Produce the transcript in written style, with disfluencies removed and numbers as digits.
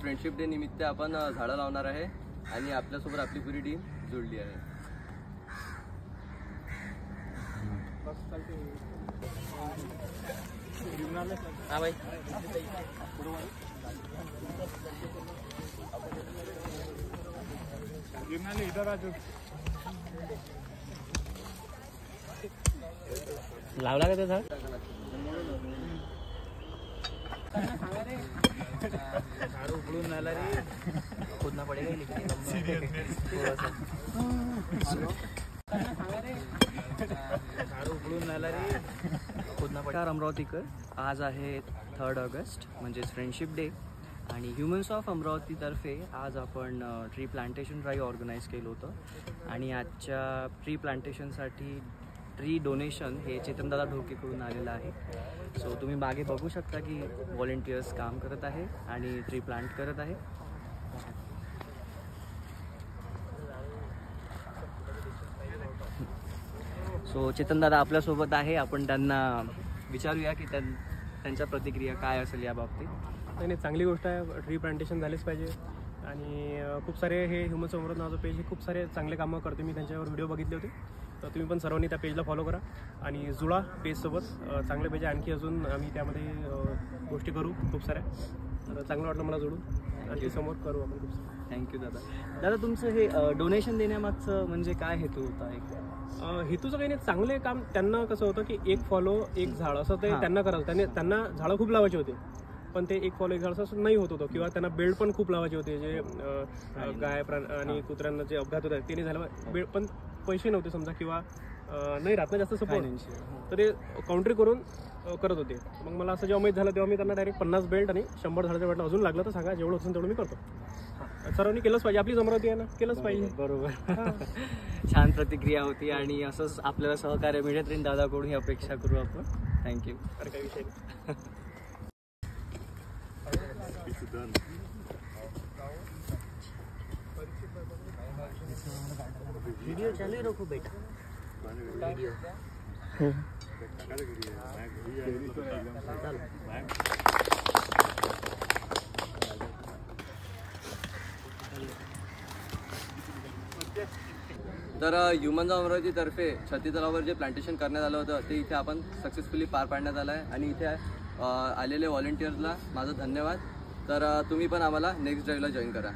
Friendship day निमित्त आपण झाडं लावणार आहे आणि आपल्यासोबत आपली पुरी टीम जोडली आहे. हाँ भाई इधर आ लावला का ते झाड झाड उघडून आला रे खोदना पडेगा लेकिन झाड उघडून आला रे खोदना पडेगा. अमरावतीकर आज आहे 3 ऑगस्ट म्हणजेच फ्रेंडशिप डे आणि ह्युमन्स ऑफ अमरावतीतर्फे आज आपण ट्री प्लांटेशन ड्राईव्ह ऑर्गनाईज केलं होतं आणि आजच्या ट्री प्लांटेशनसाठी ट्री डोनेशन हे चेतनदादा ढोकेकडून आलेलं आहे. सो तुम्ही मागे बघू शकता की व्हॉलेंटियर्स काम करत आहे आणि ट्री प्लांट करत आहे. सो चेतनदादा आपल्यासोबत आहे, आपण त्यांना विचारूया की त्यांच्या प्रतिक्रिया काय असेल या बाबतीत. नाही, चांगली गोष्ट आहे. ट्री प्लांटेशन झालेच पाहिजे आणि खूप सारे हे ह्युमन्स अमरावती नावाचं पेज हे खूप सारे चांगले कामं करते. मी त्यांच्यावर व्हिडिओ बघितले होते, तर तुम्ही पण सर्वांनी त्या पेजला फॉलो करा आणि जुळा पेजसोबत. चांगले पेज आणखी अजून आम्ही त्यामध्ये गोष्टी करू खूप साऱ्या. तर चांगलं वाटलं मला जोडून आणि समोर करू आपण खूप सारं. थँक्यू दादा. दादा तुमचं हे डोनेशन देण्यामागचं म्हणजे काय हेतू होता? हेतूचं काही नाही, चांगले काम. त्यांना कसं होतं की एक फॉलो एक झाड असं ते त्यांना करायचं. त्यांना झाडं खूप लावायचे होते पण ते एक फॉलो एक झाड असं नाही होत होतं, किंवा त्यांना बेल्ट पण खूप लावायचे होते. जे गाय आणि कुत्र्यांना जे अपघात होतात ते नाही झालं बेल्ट, पण पैसे नव्हते समजा किंवा नाही राहत ना जास्त सपोर्ट, तर ते काउंट्री करून करत होते. मग मला असं जेव्हा माहीत झालं तेव्हा मी त्यांना डायरेक्ट 50 बेल्ट आणि 100 झाडाचं वाटलं. अजून लागलं तर सांगा, जेवढं असेल तेवढं मी करतो. सर्वांनी केलंच पाहिजे, आपलीच अमरावती आहे ना, केलंच पाहिजे. बरोबर. छान प्रतिक्रिया होती आणि असंच आपल्याला सहकार्य मिळत राहील दादाकडून ही अपेक्षा करू आपण. थँक्यू. अरे काही विषय नाही. वीडियो चालू रखो बेटा. वीडियो तर ह्युमन्स ऑफ अमरावतीतर्फे छत्री तलावावर जे प्लांटेशन करण्यात आलं होतं ते इथे आपण सक्सेसफुली पार पाडण्यात आलं आहे आणि इथे आलेले व्हॉलेंटियर्सला माझं धन्यवाद. तर तुम्ही पण आम्हाला नेक्स्ट ड्राईव्हला जॉईन करा.